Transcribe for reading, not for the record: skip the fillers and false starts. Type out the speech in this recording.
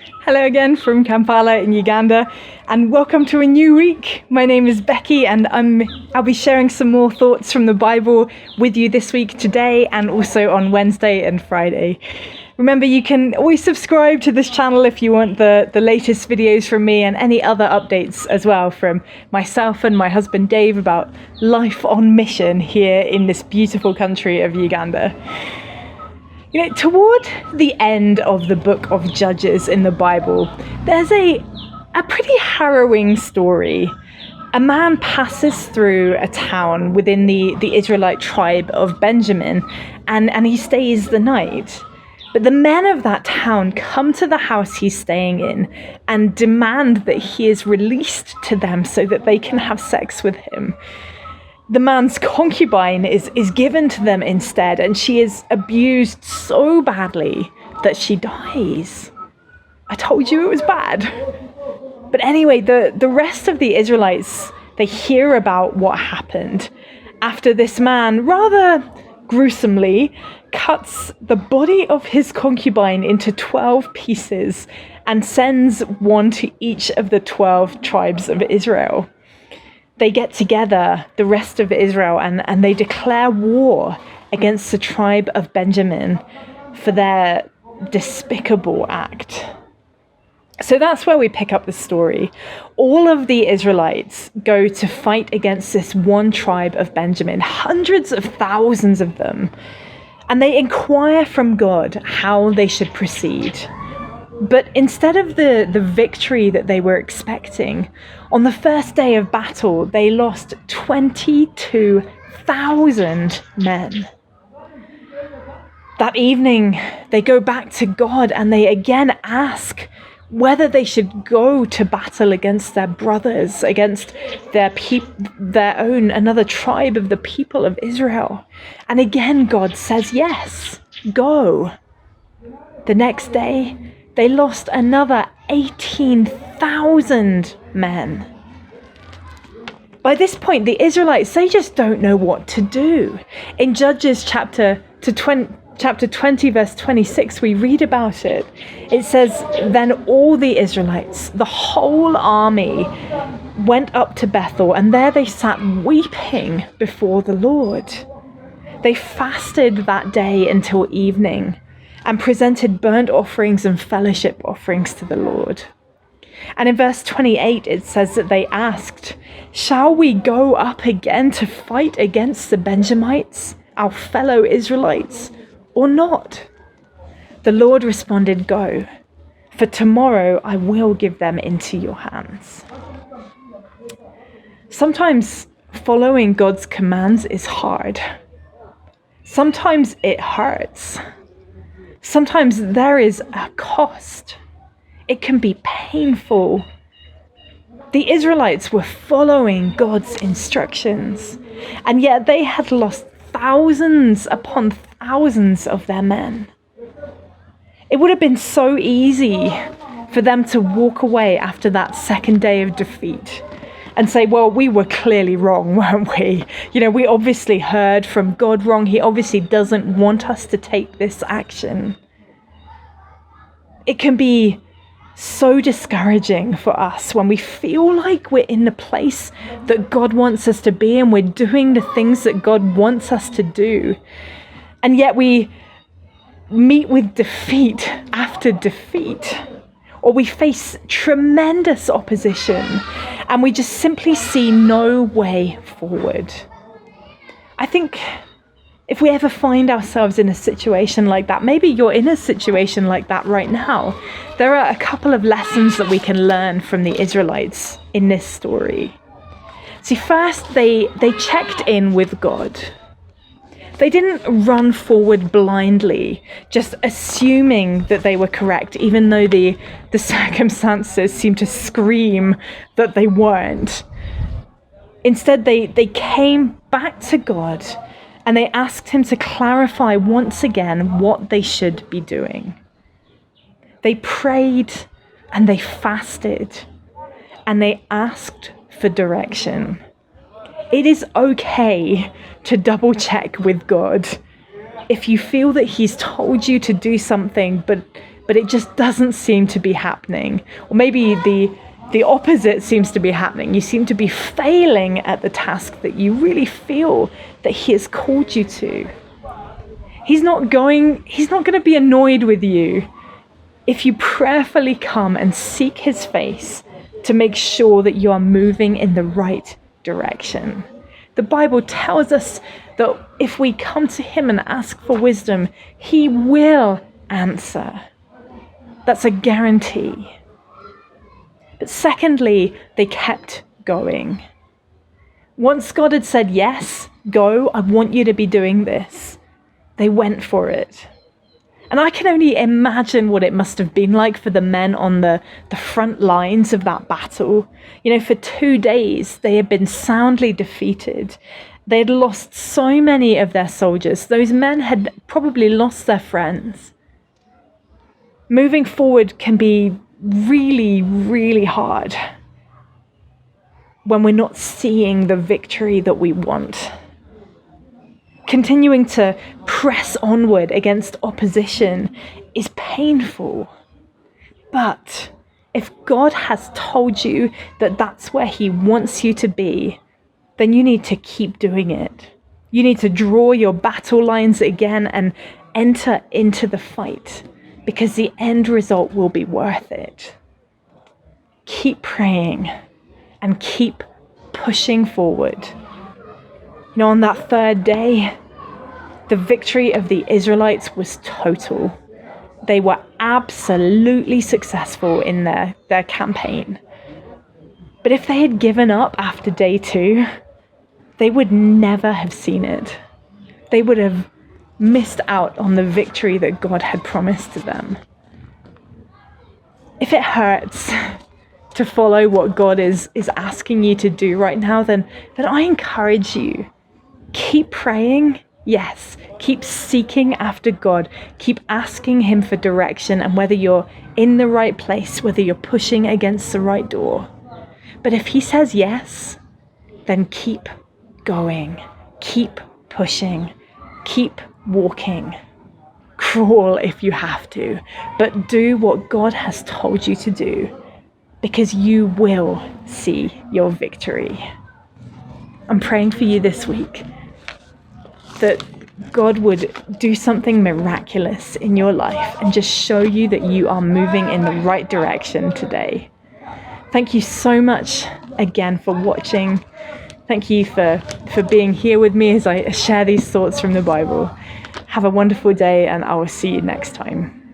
Hello again from Kampala in Uganda, and welcome to a new week. My name is Becky, and I'll be sharing some more thoughts from the Bible with you this week, today, and also on Wednesday and Friday. Remember, you can always subscribe to this channel if you want the latest videos from me and any other updates as well from myself and my husband Dave about life on mission here in this beautiful country of Uganda. Toward the end of the book of Judges in the Bible, there's a pretty harrowing story. A man passes through a town within the Israelite tribe of Benjamin, and he stays the night. But the men of that town come to the house he's staying in and demand that he is released to them so that they can have sex with him. The man's concubine is given to them instead, and she is abused so badly that she dies. I told you it was bad. But anyway, the rest of the Israelites, they hear about what happened after this man, rather gruesomely, cuts the body of his concubine into 12 pieces and sends one to each of the 12 tribes of Israel. They get together, the rest of Israel, and they declare war against the tribe of Benjamin for their despicable act. So that's where we pick up the story. All of the Israelites go to fight against this one tribe of Benjamin, hundreds of thousands of them, and they inquire from God how they should proceed. But instead of the victory that they were expecting, on the first day of battle, they lost 22,000 men. That evening, they go back to God and they again ask whether they should go to battle against their brothers, against another tribe of the people of Israel. And again, God says, yes, go. The next day, they lost another 18,000 men. By this point, the Israelites, they just don't know what to do. In Judges chapter 20, verse 26, we read about it. It says, then all the Israelites, the whole army, went up to Bethel, and there they sat weeping before the Lord. They fasted that day until evening, and presented burnt offerings and fellowship offerings to the Lord. And in verse 28, it says that they asked, shall we go up again to fight against the Benjamites, our fellow Israelites, or not? The Lord responded, go, for tomorrow I will give them into your hands. Sometimes following God's commands is hard. Sometimes it hurts. Sometimes there is a cost. It can be painful. The Israelites were following God's instructions, and yet they had lost thousands upon thousands of their men. It would have been so easy for them to walk away after that second day of defeat and say, well, we were clearly wrong, weren't we? We obviously heard from God wrong. He obviously doesn't want us to take this action. It can be so discouraging for us when we feel like we're in the place that God wants us to be and we're doing the things that God wants us to do. And yet we meet with defeat after defeat, or we face tremendous opposition and we just simply see no way forward. I think if we ever find ourselves in a situation like that, maybe you're in a situation like that right now, there are a couple of lessons that we can learn from the Israelites in this story. See, first, they checked in with God. They didn't run forward blindly, just assuming that they were correct, even though the circumstances seemed to scream that they weren't. Instead, they came back to God and they asked him to clarify once again what they should be doing. They prayed and they fasted and they asked for direction. It is okay to double check with God. If you feel that he's told you to do something, but but it just doesn't seem to be happening. Or maybe the opposite seems to be happening. You seem to be failing at the task that you really feel that he has called you to. He's not going to be annoyed with you if you prayerfully come and seek his face to make sure that you are moving in the right direction. The Bible tells us that if we come to him and ask for wisdom, he will answer. That's a guarantee. But secondly, they kept going. Once God had said, yes, go, I want you to be doing this, they went for it. And I can only imagine what it must have been like for the men on the front lines of that battle. You know, for 2 days, they had been soundly defeated. They had lost so many of their soldiers. Those men had probably lost their friends. Moving forward can be really, really hard when we're not seeing the victory that we want. Continuing to press onward against opposition is painful. But if God has told you that that's where he wants you to be, then you need to keep doing it. You need to draw your battle lines again and enter into the fight, because the end result will be worth it. Keep praying and keep pushing forward. You know, on that third day, the victory of the Israelites was total. They were absolutely successful in their campaign. But if they had given up after day 2, they would never have seen it. They would have missed out on the victory that God had promised to them. If it hurts to follow what God is asking you to do right now, then I encourage you, keep praying. Yes, keep seeking after God. Keep asking him for direction and whether you're in the right place, whether you're pushing against the right door. But if he says yes, then keep going, keep pushing, keep walking. Crawl if you have to, but do what God has told you to do, because you will see your victory. I'm praying for you this week that God would do something miraculous in your life and just show you that you are moving in the right direction today. Thank you so much again for watching. Thank you for being here with me as I share these thoughts from the Bible. Have a wonderful day, and I will see you next time.